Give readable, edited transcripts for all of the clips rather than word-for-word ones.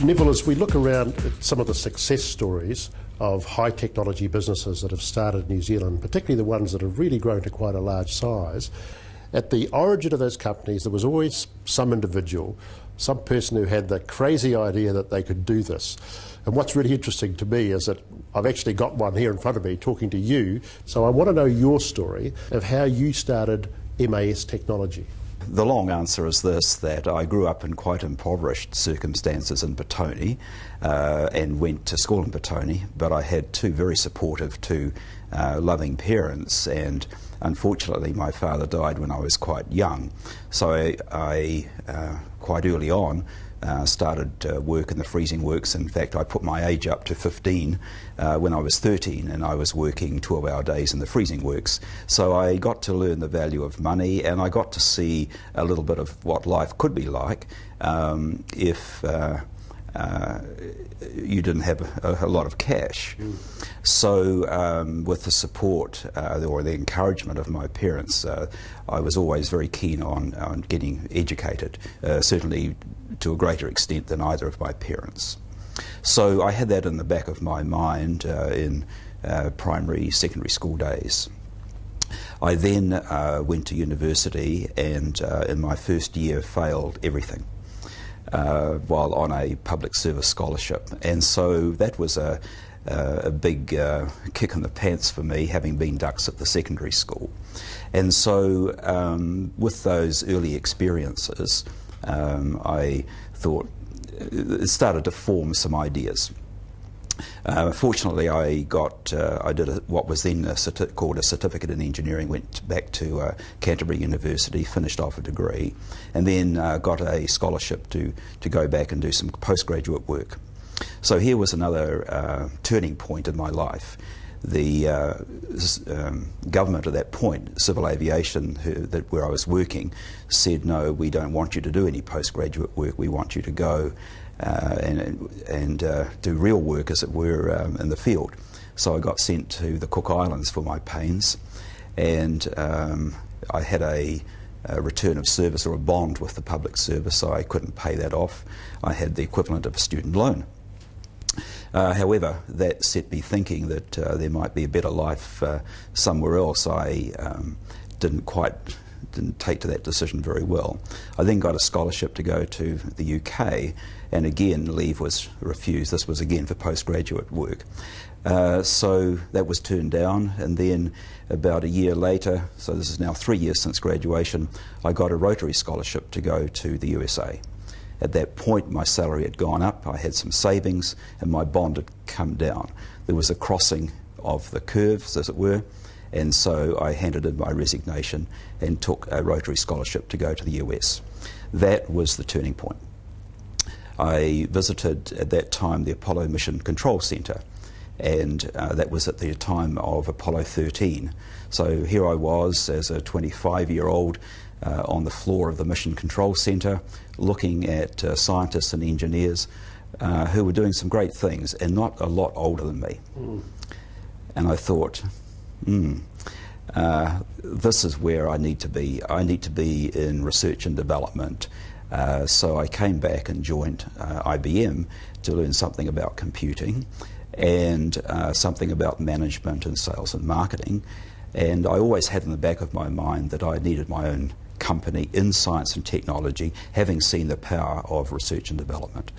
Neville, as we look around at some of the success stories of high technology businesses that have started in New Zealand, particularly the ones that have really grown to quite a large size, at the origin of those companies there was always some individual, some person who had the crazy idea that they could do this. And what's really interesting to me is that I've actually got one here in front of me talking to you, so I want to know your story of how you started MAS Technology. The long answer is this, that I grew up in quite impoverished circumstances in Petone and went to school in Petone, but I had two very supportive, loving parents, and unfortunately my father died when I was quite young. So I quite early on started work in the freezing works. In fact, I put my age up to 15 when I was 13, and I was working 12-hour days in the freezing works. So I got to learn the value of money, and I got to see a little bit of what life could be like if you didn't have a lot of cash. So with the support or the encouragement of my parents, I was always very keen on getting educated, certainly to a greater extent than either of my parents. So I had that in the back of my mind in primary, secondary school days. I then went to university, and in my first year failed everything while on a public service scholarship. And so that was a big kick in the pants for me, having been ducks at the secondary school. And so with those early experiences, I thought it started to form some ideas. Fortunately, I did what was then called a certificate in engineering, went back to Canterbury University, finished off a degree, and then got a scholarship to go back and do some postgraduate work. So here was another turning point in my life. The government at that point, civil aviation, where I was working, said, no, we don't want you to do any postgraduate work, we want you to go and do real work, as it were, in the field. So I got sent to the Cook Islands for my pains, and I had a return of service or a bond with the public service, so I couldn't pay that off. I had the equivalent of a student loan. However, that set me thinking that there might be a better life somewhere else. I didn't take to that decision very well. I then got a scholarship to go to the UK, and again leave was refused. This was again for postgraduate work. So that was turned down, and then about a year later, so this is now 3 years since graduation, I got a Rotary scholarship to go to the USA. At that point, my salary had gone up, I had some savings, and my bond had come down. There was a crossing of the curves, as it were, and so I handed in my resignation and took a Rotary scholarship to go to the US. That was the turning point. I visited, at that time, the Apollo Mission Control Centre, and that was at the time of Apollo 13. So here I was as a 25-year-old on the floor of the Mission Control Centre, looking at scientists and engineers who were doing some great things, and not a lot older than me. And I thought, this is where I need to be. I need to be in research and development. So I came back and joined IBM to learn something about computing and something about management and sales and marketing. And I always had in the back of my mind that I needed my own company in science and technology, having seen the power of research and development.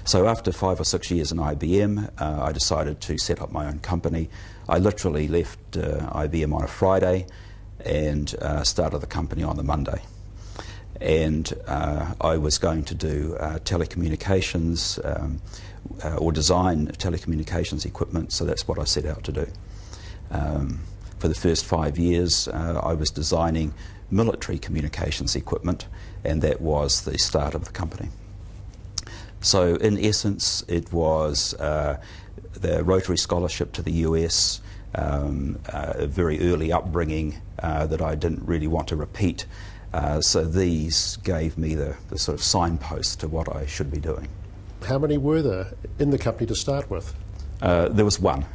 So after 5 or 6 years in IBM, I decided to set up my own company. I literally left IBM on a Friday and started the company on the Monday. And I was going to do telecommunications or design telecommunications equipment, so that's what I set out to do. For the first 5 years, I was designing military communications equipment, and that was the start of the company. So in essence, it was the Rotary scholarship to the US, a very early upbringing that I didn't really want to repeat. So these gave me the sort of signpost to what I should be doing. How many were there in the company to start with? There was one.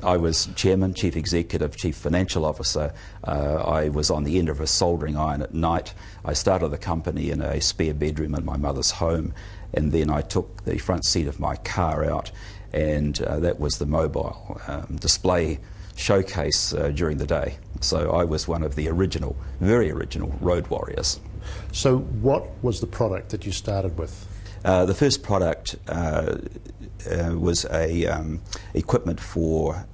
I was chairman, chief executive, chief financial officer. I was on the end of a soldering iron at night. I started the company in a spare bedroom in my mother's home, and then I took the front seat of my car out, and that was the mobile display showcase during the day. So I was one of the original, very original road warriors. So what was the product that you started with? The first product was equipment for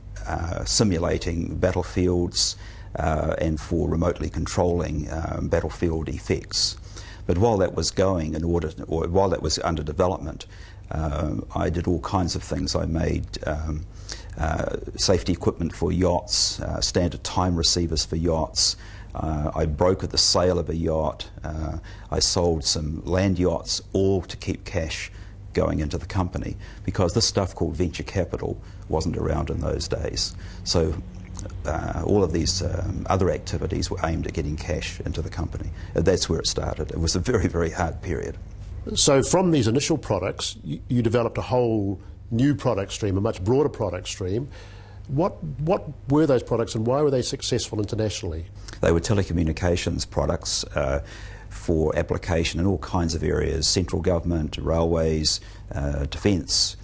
simulating battlefields and for remotely controlling battlefield effects. But while that was going, while that was under development, I did all kinds of things. I made safety equipment for yachts, standard time receivers for yachts. I brokered the sale of a yacht. I sold some land yachts, all to keep cash going into the company, because this stuff called venture capital wasn't around in those days. So all of these other activities were aimed at getting cash into the company. That's where it started. It was a very, very hard period. So from these initial products, you developed a whole new product stream, a much broader product stream. What were those products and why were they successful internationally? They were telecommunications products for application in all kinds of areas: central government, railways, defence,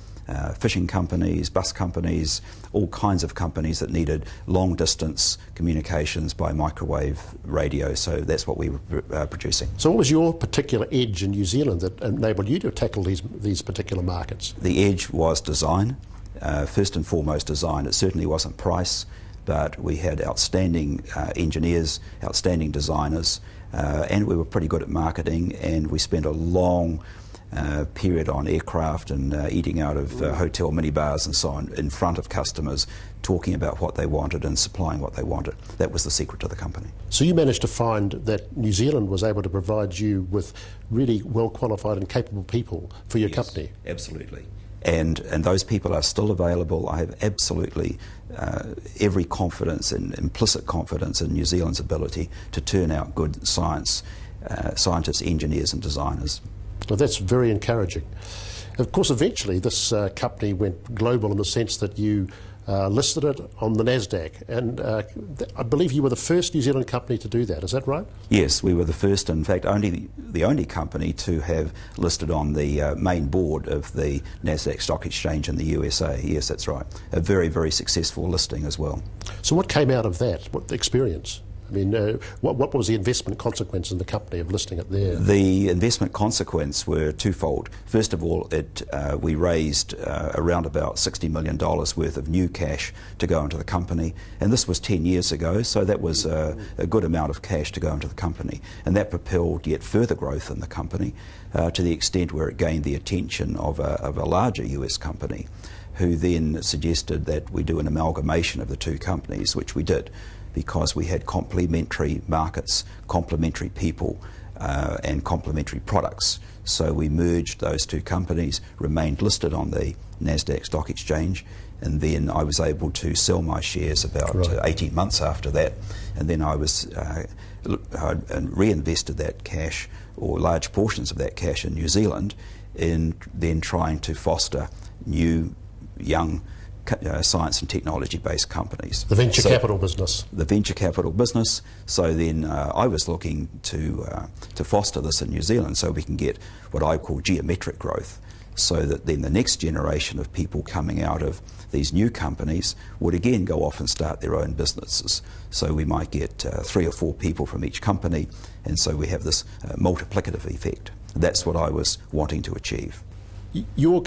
fishing companies, bus companies, all kinds of companies that needed long-distance communications by microwave radio. So that's what we were producing. So what was your particular edge in New Zealand that enabled you to tackle these particular markets? The edge was design. First and foremost design. It certainly wasn't price, but we had outstanding engineers, outstanding designers, and we were pretty good at marketing, and we spent a long period on aircraft and eating out of hotel minibars and so on in front of customers, talking about what they wanted and supplying what they wanted. That was the secret to the company. So you managed to find that New Zealand was able to provide you with really well qualified and capable people for your company? Absolutely. And those people are still available. I have absolutely every confidence and implicit confidence in New Zealand's ability to turn out good scientists, engineers and designers. Well, that's very encouraging. Of course, eventually this company went global in the sense that you listed it on the NASDAQ, and I believe you were the first New Zealand company to do that. Is that right? Yes, we were the first, in fact, the only company to have listed on the main board of the NASDAQ Stock Exchange in the USA. Yes, that's right. A very, very successful listing as well. So what came out of that? What the experience? I mean, what was the investment consequence in the company of listing it there? The investment consequence were twofold. First of all, we raised around about $60 million worth of new cash to go into the company, and this was 10 years ago, so that was a good amount of cash to go into the company, and that propelled yet further growth in the company to the extent where it gained the attention of a larger US company, who then suggested that we do an amalgamation of the two companies, which we did, because we had complementary markets, complementary people, and complementary products. So we merged those two companies, remained listed on the NASDAQ Stock Exchange, and then I was able to sell my shares about 18 months after that, and then I reinvested that cash, or large portions of that cash, in New Zealand, in then trying to foster new, young, science and technology based companies. The venture capital business. The venture capital business. So then I was looking to foster this in New Zealand so we can get what I call geometric growth, so that then the next generation of people coming out of these new companies would again go off and start their own businesses. So we might get 3 or 4 people from each company, and so we have this multiplicative effect. That's what I was wanting to achieve. Your